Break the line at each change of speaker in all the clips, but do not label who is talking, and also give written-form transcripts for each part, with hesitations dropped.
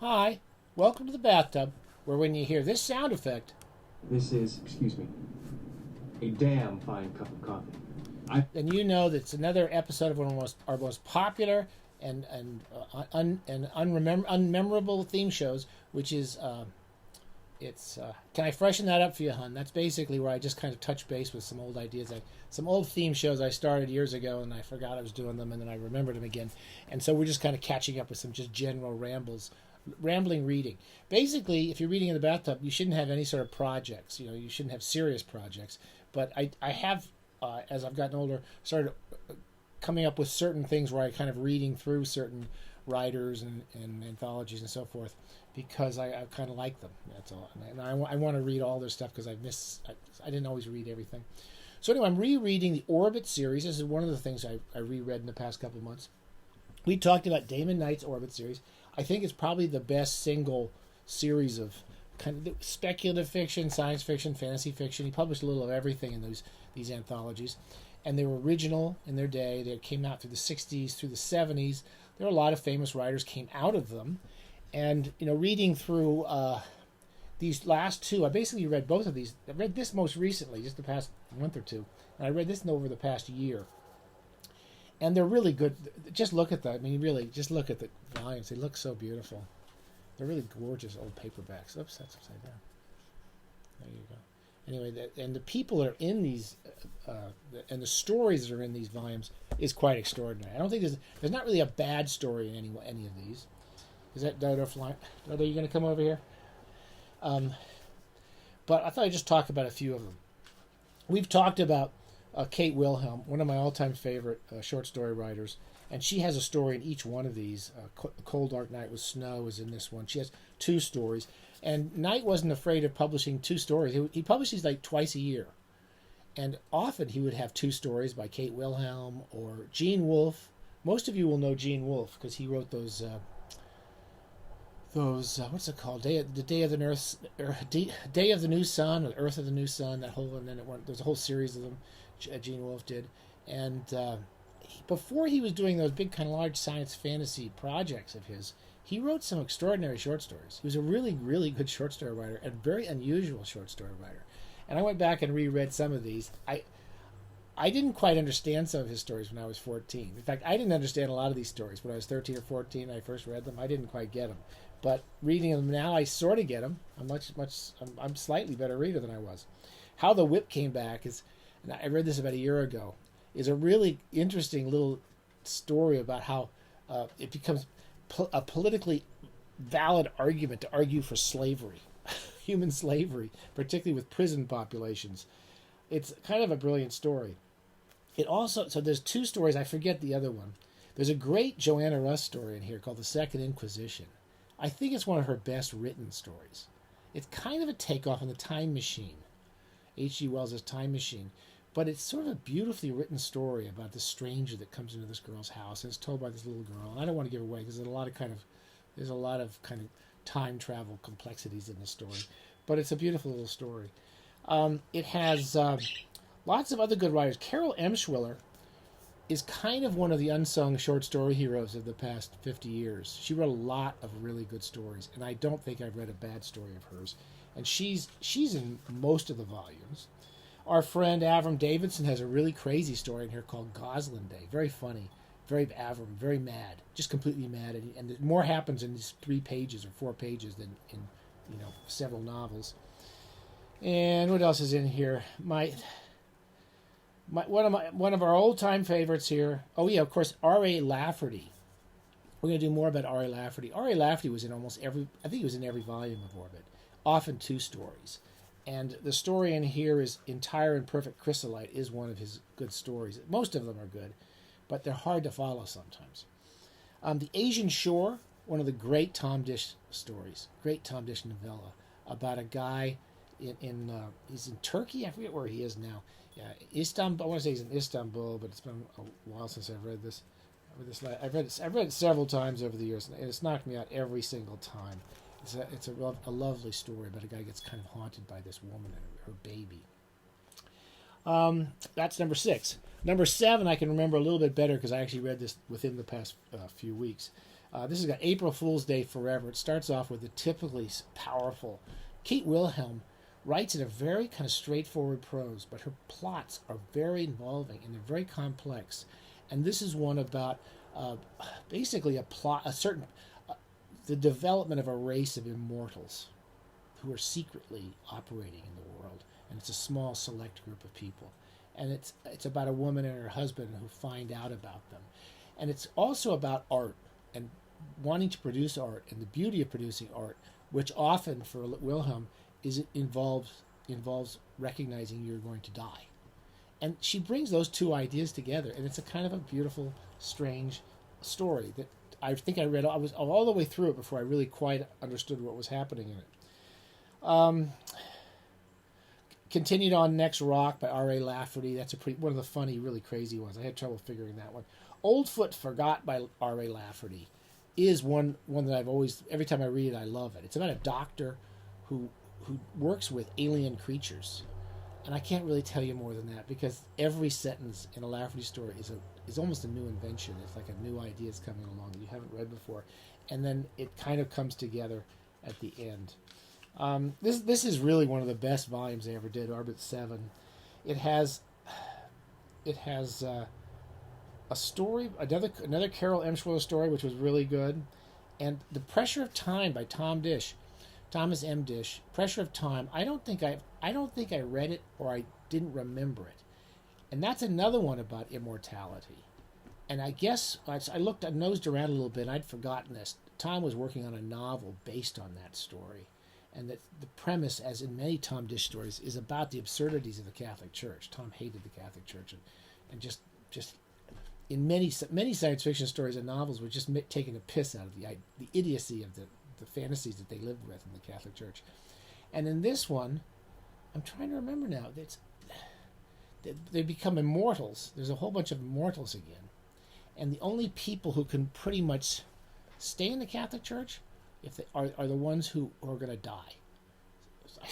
Hi, welcome to the bathtub, where when you hear this sound effect,
This is, excuse me, a damn fine cup of coffee. I
then you know that it's another episode of one of our most popular and unmemorable theme shows, which is it's. Can I freshen that up for you, hun? That's basically where I just kind of touch base with some old ideas, some old theme shows I started years ago, and I forgot I was doing them, and then I remembered them again, and so we're just kind of catching up with some just general rambling reading. Basically, if you're reading in the bathtub, you shouldn't have any sort of projects. You shouldn't have serious projects. But I have, as I've gotten older, started coming up with certain things where I kind of reading through certain writers and anthologies and so forth because I kind of like them. That's all. And I want to read all their stuff because I didn't always read everything. So anyway, I'm rereading the Orbit series. This is one of the things I reread in the past couple of months. We talked about Damon Knight's Orbit series. I think it's probably the best single series of kind of speculative fiction, science fiction, fantasy fiction. He published a little of everything in these anthologies, and they were original in their day. They came out through the '60s, through the '70s. There were a lot of famous writers came out of them, and reading through these last two, I basically read both of these. I read this most recently, just the past month or two, and I read this over the past year. And they're really good. Just look at that. I mean, really, just look at the volumes. They look so beautiful. They're really gorgeous old paperbacks. Oops, that's upside down. There you go. Anyway, and the people that are in these, and the stories that are in these volumes is quite extraordinary. I don't think there's not really a bad story in any of these. Is that Dodo flying? Dodo, you going to come over here? But I thought I'd just talk about a few of them. We've talked about Kate Wilhelm, one of my all-time favorite short story writers, and she has a story in each one of these. Cold Dark Night with Snow is in this one. She has two stories, and Knight wasn't afraid of publishing two stories. He published these like twice a year, and often he would have two stories by Kate Wilhelm or Gene Wolfe. Most of you will know Gene Wolfe because he wrote those what's it called? Day of the Earth, Day of the New Sun, or Earth of the New Sun. That whole, and then there's a whole series of them. Gene Wolfe did, and before he was doing those big kind of large science fantasy projects of his, he wrote some extraordinary short stories. He was a really, really good short story writer and very unusual short story writer. And I went back and reread some of these. I didn't quite understand some of his stories when I was 14. In fact, I didn't understand a lot of these stories when I was 13 or 14. I first read them. I didn't quite get them, but reading them now, I sort of get them. I'm slightly better reader than I was. How the Whip Came Back is, and I read this about a year ago, is a really interesting little story about how it becomes a politically valid argument to argue for slavery, human slavery, particularly with prison populations. It's kind of a brilliant story. It also, so there's two stories, I forget the other one. There's a great Joanna Russ story in here called The Second Inquisition. I think it's one of her best written stories. It's kind of a takeoff on The Time Machine, H.G. Wells' Time Machine. But it's sort of a beautifully written story about this stranger that comes into this girl's house, and it's told by this little girl. And I don't want to give away because there's a lot of kind of time travel complexities in this story, but it's a beautiful little story. It has lots of other good writers. Carol Emshwiller is kind of one of the unsung short story heroes of the past 50 years. She wrote a lot of really good stories, and I don't think I've read a bad story of hers. And she's in most of the volumes. Our friend Avram Davidson has a really crazy story in here called Goslin Day. Very funny, very Avram, very mad, just completely mad. And more happens in these 3 pages or 4 pages than in several novels. And what else is in here? One of our old time favorites here. Oh yeah, of course, R.A. Lafferty. We're going to do more about R.A. Lafferty. R.A. Lafferty was in almost every. I think he was in every volume of Orbit. Often 2 stories. And the story in here is Entire and Perfect Chrysolite is one of his good stories. Most of them are good, but they're hard to follow sometimes. The Asian Shore, one of the great Tom Dish stories, great Tom Dish novella about a guy he's in Turkey. I forget where he is now. Yeah, Istanbul. I want to say he's in Istanbul, but it's been a while since I've read this. I've read it several times over the years, and it's knocked me out every single time. It's a lovely story about a guy who gets kind of haunted by this woman and her baby. That's number 6. Number 7, I can remember a little bit better because I actually read this within the past few weeks. This has got April Fool's Day Forever. It starts off with a typically powerful Kate Wilhelm writes in a very kind of straightforward prose, but her plots are very involving and they're very complex. And this is one about basically the development of a race of immortals who are secretly operating in the world, and it's a small select group of people. And it's about a woman and her husband who find out about them. And it's also about art and wanting to produce art and the beauty of producing art, which often for Wilhelm involves recognizing you're going to die. And she brings those two ideas together, and it's a kind of a beautiful, strange story that I think I read. I was all the way through it before I really quite understood what was happening in it. Continued on next, Rock by R.A. Lafferty. That's one of the funny, really crazy ones. I had trouble figuring that one. Old Foot Forgot by R.A. Lafferty is one that I've always, every time I read it, I love it. It's about a doctor who works with alien creatures. And I can't really tell you more than that because every sentence in a Lafferty story is almost a new invention. It's like a new idea is coming along that you haven't read before. And then it kind of comes together at the end. This is really one of the best volumes they ever did, Orbit 7. It has a story, another Carol Emshwiller story, which was really good, and The Pressure of Time by Thomas M. Dish. Pressure of Time. I don't think I read it or I didn't remember it, and that's another one about immortality. And I guess I nosed around a little bit, and I'd forgotten this. Tom was working on a novel based on that story. And that the premise, as in many Tom Dish stories, is about the absurdities of the Catholic Church. Tom hated the Catholic Church, and just in many science fiction stories and novels were just taking a piss out of the idiocy of the fantasies that they lived with in the Catholic Church. And in this one, I'm trying to remember now. They become immortals. There's a whole bunch of immortals again, and the only people who can pretty much stay in the Catholic Church if they are the ones who are going to die. I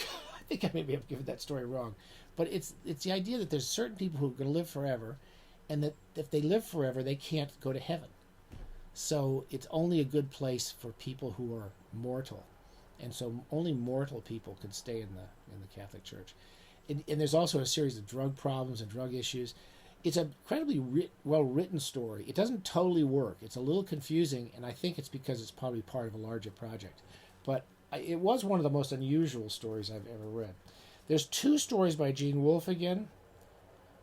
think I maybe have given that story wrong, but it's the idea that there's certain people who are going to live forever, and that if they live forever, they can't go to heaven. So it's only a good place for people who are mortal, and so only mortal people can stay in the Catholic Church. And there's also a series of drug problems and drug issues. It's an incredibly well-written story. It doesn't totally work. It's a little confusing, and I think it's because it's probably part of a larger project. But it was one of the most unusual stories I've ever read. There's two stories by Gene Wolfe again.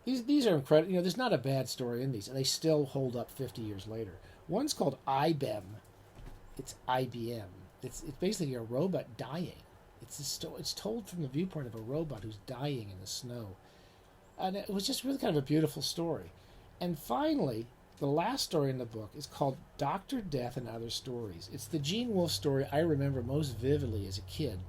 These are incredible. There's not a bad story in these, and they still hold up 50 years later. One's called IBEM. It's IBM. It's basically a robot dying. It's told from the viewpoint of a robot who's dying in the snow. And it was just really kind of a beautiful story. And finally, the last story in the book is called Dr. Death and Other Stories. It's the Gene Wolfe story I remember most vividly as a kid,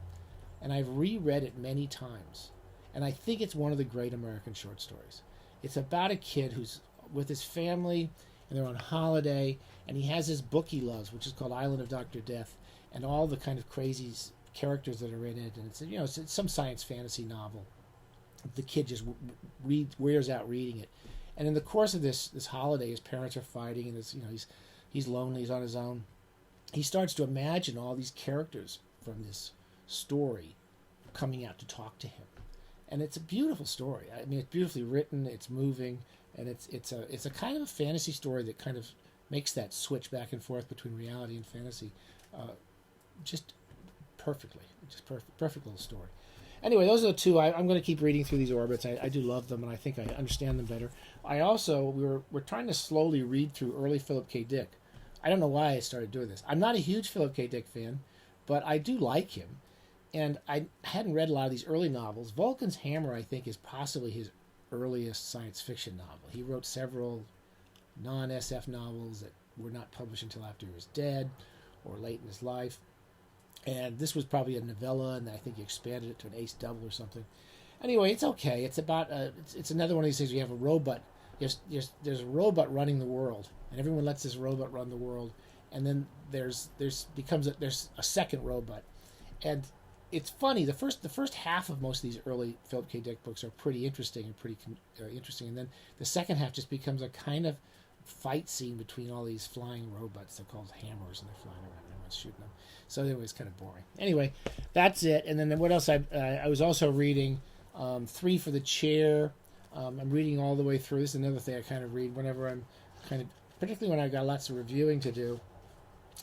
and I've reread it many times. And I think it's one of the great American short stories. It's about a kid who's with his family, and they're on holiday, and he has this book he loves, which is called Island of Dr. Death, and all the kind of crazy characters that are in it. And it's some science fantasy novel. The kid just wears out reading it, and in the course of this holiday, his parents are fighting, and he's lonely, he's on his own. He starts to imagine all these characters from this story coming out to talk to him, and it's a beautiful story. I mean, it's beautifully written, it's moving, and it's a kind of a fantasy story that kind of makes that switch back and forth between reality and fantasy, just perfectly, perfect little story. Anyway, those are the two. I'm going to keep reading through these orbits. I do love them, and I think I understand them better. I also, we're trying to slowly read through early Philip K. Dick. I don't know why I started doing this. I'm not a huge Philip K. Dick fan, but I do like him. And I hadn't read a lot of these early novels. Vulcan's Hammer, I think, is possibly his earliest science fiction novel. He wrote several non-SF novels that were not published until after he was dead or late in his life. And this was probably a novella, and I think he expanded it to an ace double or something. Anyway, it's okay. It's about it's another one of these things. You have a robot. There's a robot running the world, and everyone lets this robot run the world. And then there's a second robot, and it's funny. The first half of most of these early Philip K. Dick books are pretty interesting, and then the second half just becomes a kind of fight scene between all these flying robots. They're called hammers, and they're flying around and everyone's shooting them. So it was kind of boring. Anyway, that's it. And then what else? I was also reading Three for the Chair. I'm reading all the way through. This is another thing I kind of read whenever I'm kind of, particularly when I've got lots of reviewing to do.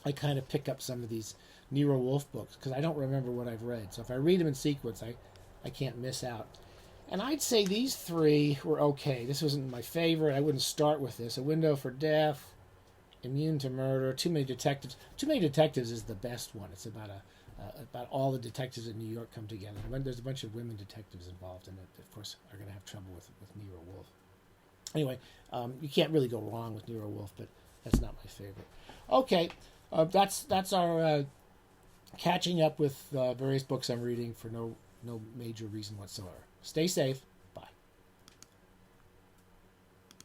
I kind of pick up some of these Nero Wolfe books because I don't remember what I've read. So if I read them in sequence, I can't miss out. And I'd say these three were okay. This wasn't my favorite. I wouldn't start with this. A Window for Death, Immune to Murder, Too Many Detectives. Too Many Detectives is the best one. It's about about all the detectives in New York come together. And there's a bunch of women detectives involved in it that, of course, are going to have trouble with Nero Wolfe. Anyway, you can't really go wrong with Nero Wolfe, but that's not my favorite. Okay, that's our catching up with various books I'm reading for no major reason whatsoever. Stay safe.